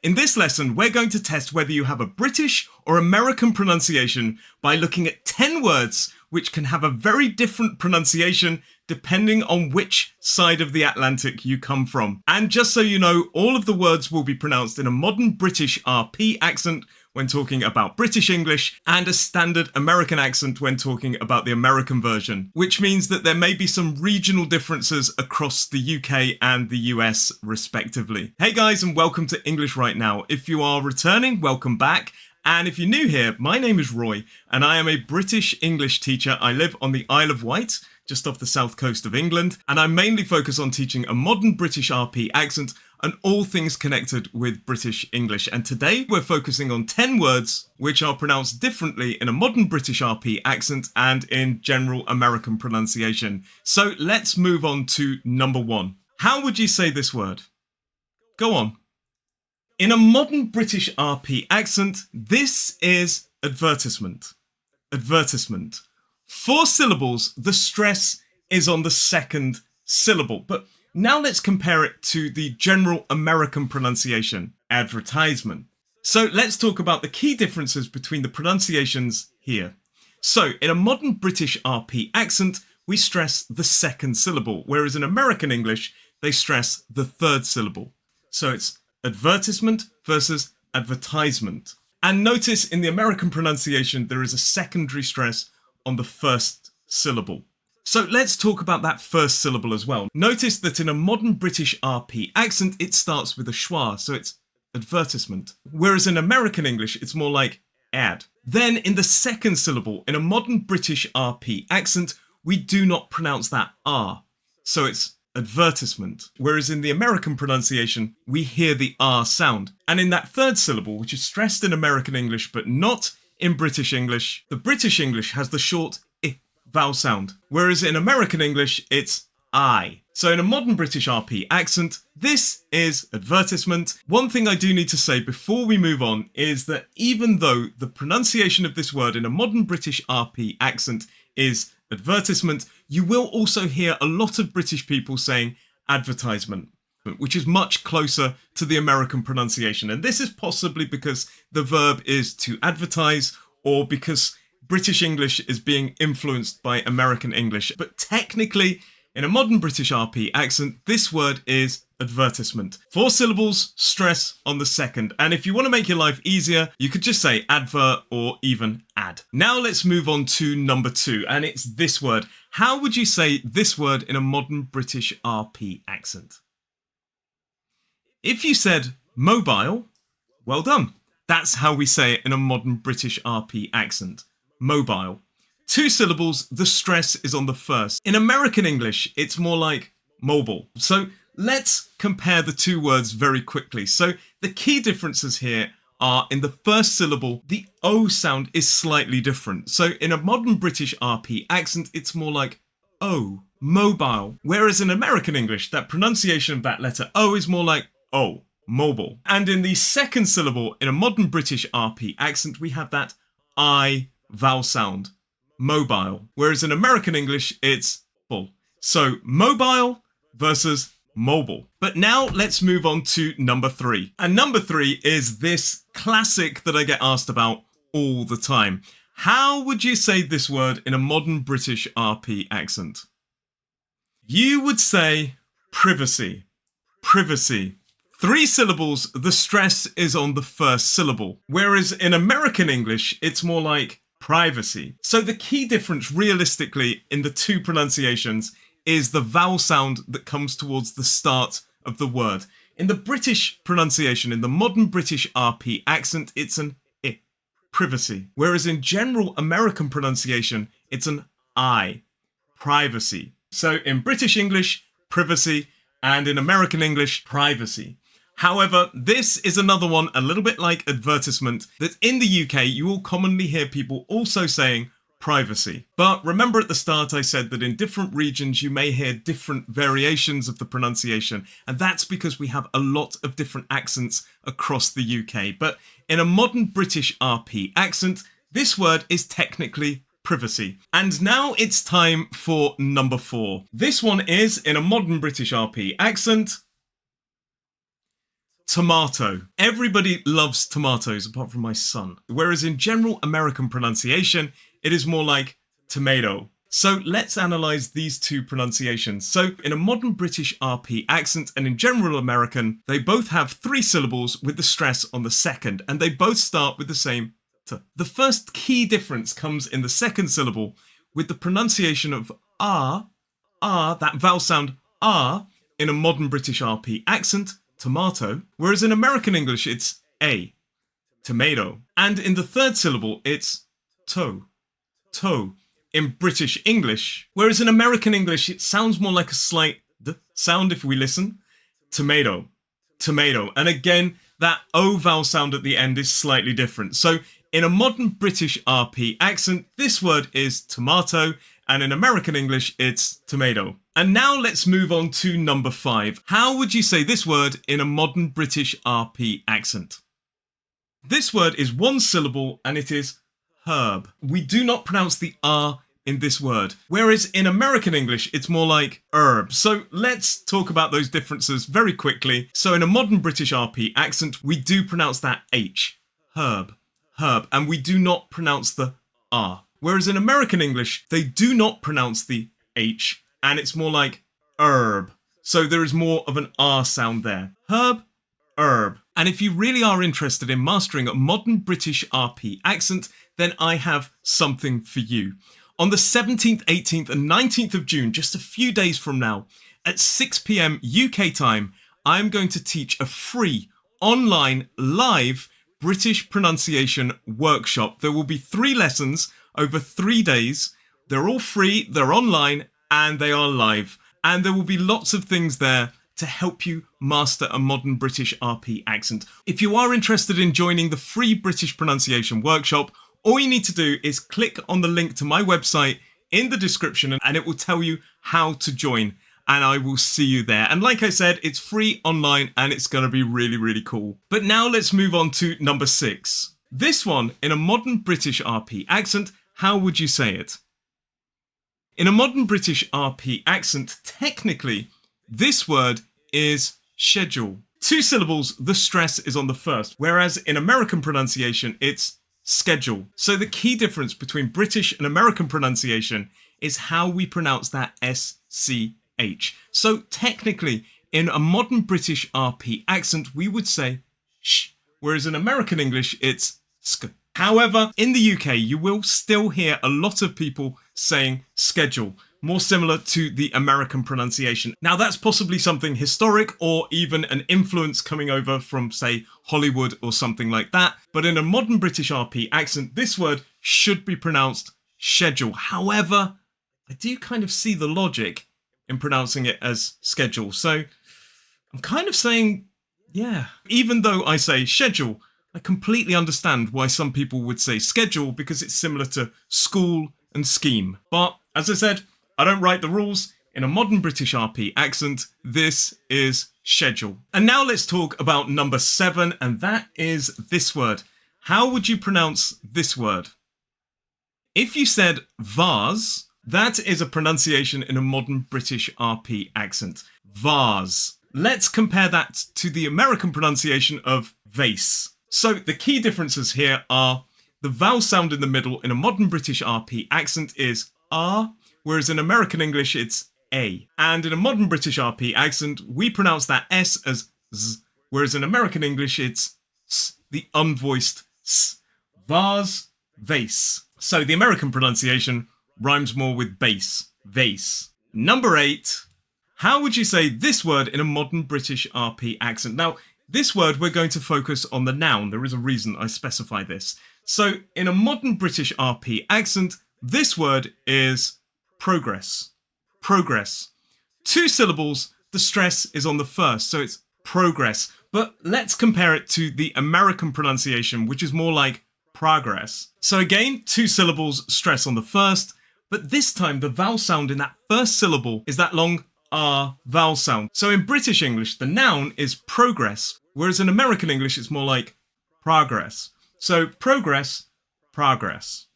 In this lesson, we're going to test whether you have a British or American pronunciation by looking at 10 words which can have a very different pronunciation depending on which side of the Atlantic you come from. And just so you know, all of the words will be pronounced in a modern British RP accent when talking about British English and a standard American accent when talking about the American version, which means that there may be some regional differences across the UK and the US respectively. Hey guys, and welcome to English Right Now. If you are returning, welcome back. And if you're new here, my name is Roy and I am a British English teacher. I live on the Isle of Wight, just off the south coast of England, and I mainly focus on teaching a modern British RP accent and all things connected with British English. And today we're focusing on 10 words which are pronounced differently in a modern British RP accent and in general American pronunciation. So let's move on to number 1. How would you say this word? Go on. In a modern British RP accent, this is advertisement. Advertisement. 4 syllables, the stress is on the second syllable. But now let's compare it to the general American pronunciation, advertisement. So let's talk about the key differences between the pronunciations here. So in a modern British RP accent, we stress the second syllable, whereas in American English, they stress the third syllable. So it's advertisement versus advertisement. And notice in the American pronunciation, there is a secondary stress on the first syllable. So let's talk about that first syllable as well. Notice that in a modern British RP accent, it starts with a schwa, so it's advertisement. Whereas in American English, it's more like ad. Then in the second syllable, in a modern British RP accent, we do not pronounce that R. So it's advertisement. Whereas in the American pronunciation, we hear the R sound. And in that third syllable, which is stressed in American English, but not in British English, the British English has the short I vowel sound, whereas in American English, it's I. So in a modern British RP accent, this is advertisement. One thing I do need to say before we move on is that even though the pronunciation of this word in a modern British RP accent is advertisement, you will also hear a lot of British people saying advertisement, which is much closer to the American pronunciation. And this is possibly because the verb is to advertise or because British English is being influenced by American English. But technically, in a modern British RP accent, this word is advertisement. 4 syllables, stress on the second. And if you want to make your life easier, you could just say advert or even ad. Now let's move on to number 2, and it's this word. How would you say this word in a modern British RP accent? If you said mobile, well done. That's how we say it in a modern British RP accent. Mobile. 2 syllables, the stress is on the first. In American English, it's more like mobile. So let's compare the 2 words very quickly. So the key differences here are in the first syllable, the O sound is slightly different. So in a modern British RP accent, it's more like O, mobile. Whereas in American English, that pronunciation of that letter O is more like O, mobile. And in the second syllable, in a modern British RP accent, we have that I vowel sound, mobile. Whereas in American English, it's full. So mobile versus mobile. But now let's move on to number 3. And number 3 is this classic that I get asked about all the time. How would you say this word in a modern British RP accent? You would say privacy. Privacy. 3 syllables, the stress is on the first syllable. Whereas in American English, it's more like privacy. So the key difference realistically in the 2 pronunciations is the vowel sound that comes towards the start of the word. In the British pronunciation, in the modern British RP accent, it's an I, privacy. Whereas in general American pronunciation, it's an I, privacy. So in British English, privacy, and in American English, privacy. However, this is another one a little bit like advertisement that in the UK you will commonly hear people also saying privacy. But remember at the start I said that in different regions you may hear different variations of the pronunciation, and that's because we have a lot of different accents across the UK. But in a modern British RP accent, this word is technically privacy. And now it's time for number 4. This one is in a modern British RP accent, tomato. Everybody loves tomatoes apart from my son. Whereas in general American pronunciation, it is more like tomato. So let's analyze these two pronunciations. So in a modern British RP accent and in general American, they both have 3 syllables with the stress on the second, and they both start with the same t. The first key difference comes in the second syllable with the pronunciation of R, that vowel sound R in a modern British RP accent, tomato, whereas in American English it's A, tomato. And in the third syllable it's toe in British English, whereas in American English it sounds more like a slight D sound if we listen. Tomato. And again, that O vowel sound at the end is slightly different. So in a modern British RP accent, this word is tomato, and in American English it's tomato. And now let's move on to number 5. How would you say this word in a modern British RP accent? This word is 1 syllable and it is herb. We do not pronounce the R in this word, whereas in American English it's more like herb. So let's talk about those differences very quickly. So in a modern British RP accent, we do pronounce that H, herb, and we do not pronounce the R. Whereas in American English, they do not pronounce the H, and it's more like herb. So there is more of an R sound there. Herb, herb. And if you really are interested in mastering a modern British RP accent, then I have something for you. On the 17th, 18th and 19th of June, just a few days from now, at 6 p.m. UK time, I'm going to teach a free, online, live British pronunciation workshop. There will be 3 lessons over 3 days. They're all free, they're online, and they are live. And there will be lots of things there to help you master a modern British RP accent. If you are interested in joining the free British pronunciation workshop, all you need to do is click on the link to my website in the description and it will tell you how to join, and I will see you there. And like I said, it's free online and it's going to be really, really cool. But now let's move on to number 6. This one, in a modern British RP accent, how would you say it? In a modern British RP accent, technically, this word is schedule. 2 syllables, the stress is on the first, whereas in American pronunciation, it's schedule. So the key difference between British and American pronunciation is how we pronounce that SCH. So technically, in a modern British RP accent, we would say sh, whereas in American English, it's sk. However, in the UK, you will still hear a lot of people saying schedule, more similar to the American pronunciation. Now, that's possibly something historic or even an influence coming over from, say, Hollywood or something like that. But in a modern British RP accent, this word should be pronounced schedule. However, I do kind of see the logic in pronouncing it as schedule. So I'm kind of saying, yeah, even though I say schedule, I completely understand why some people would say schedule because it's similar to school and scheme. But as I said, I don't write the rules. In a modern British RP accent, this is schedule. And now let's talk about number 7, and that is this word. How would you pronounce this word? If you said vase, that is a pronunciation in a modern British RP accent. Vase. Let's compare that to the American pronunciation of vase. So the key differences here are the vowel sound in the middle in a modern British RP accent is R, whereas in American English it's A. And in a modern British RP accent, we pronounce that S as Z, whereas in American English it's S, the unvoiced S. Vase, vase. So the American pronunciation rhymes more with base, vase. Number 8. How would you say this word in a modern British RP accent? Now, this word we're going to focus on the noun. There is a reason I specify this. So in a modern British RP accent, this word is progress. Progress. 2 syllables, the stress is on the first, so it's progress. But let's compare it to the American pronunciation, which is more like progress. So again, 2 syllables, stress on the first, but this time the vowel sound in that first syllable is that long R vowel sound. So in British English, the noun is progress, whereas in American English, it's more like progress. So progress, progress.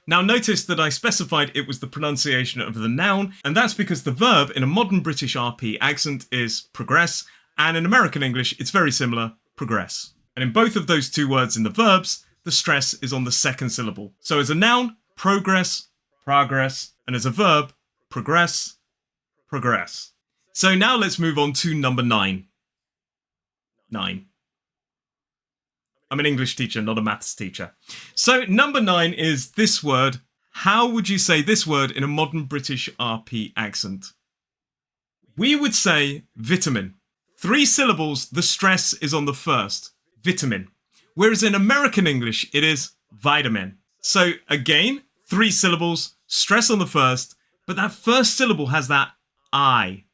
Now notice that I specified it was the pronunciation of the noun, and that's because the verb in a modern British RP accent is progress, and in American English, it's very similar, progress. And in both of those two words in the verbs, the stress is on the second syllable. So as a noun, progress, progress, and as a verb, progress, progress. So now let's move on to number 9. 9. I'm an English teacher, not a maths teacher. So number 9 is this word. How would you say this word in a modern British RP accent? We would say vitamin. 3 syllables, the stress is on the first, vitamin. Whereas in American English, it is vitamin. So again, 3 syllables, stress on the first, but that first syllable has that I.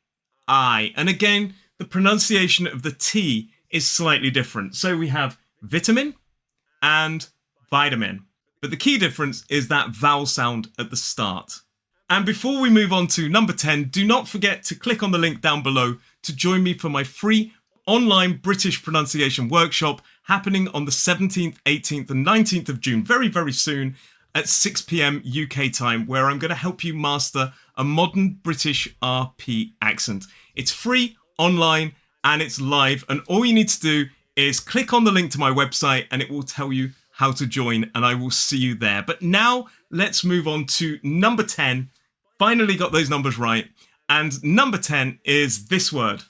And again, the pronunciation of the T is slightly different. So we have vitamin and vitamin. But the key difference is that vowel sound at the start. And before we move on to number 10, do not forget to click on the link down below to join me for my free online British pronunciation workshop happening on the 17th, 18th and 19th of June, very, very soon at 6 p.m. UK time, where I'm going to help you master a modern British RP accent. It's free, online, and it's live. And all you need to do is click on the link to my website and it will tell you how to join, and I will see you there. But now let's move on to number 10. Finally got those numbers right. And number 10 is this word.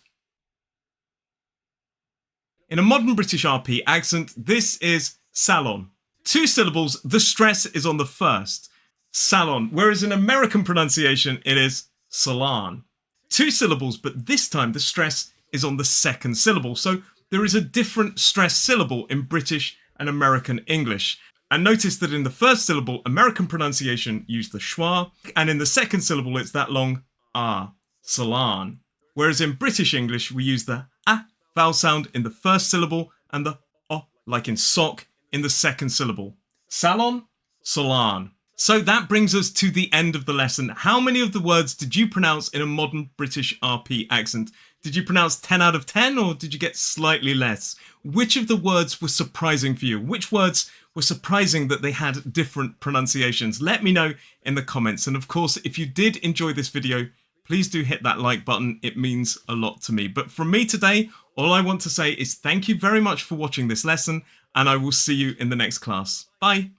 In a modern British RP accent, this is salon. 2 syllables, the stress is on the first, salon. Whereas in American pronunciation, it is salon. 2 syllables, but this time the stress is on the second syllable. So there is a different stress syllable in British and American English. And notice that in the first syllable, American pronunciation used the schwa, and in the second syllable, it's that long ah, salon. Whereas in British English, we use the ah vowel sound in the first syllable and the o, like in sock, in the second syllable. Salon, salon. So that brings us to the end of the lesson. How many of the words did you pronounce in a modern British RP accent? Did you pronounce 10 out of 10 or did you get slightly less? Which of the words were surprising for you? Which words were surprising that they had different pronunciations? Let me know in the comments. And of course, if you did enjoy this video, please do hit that like button. It means a lot to me. But from me today, all I want to say is thank you very much for watching this lesson, and I will see you in the next class. Bye.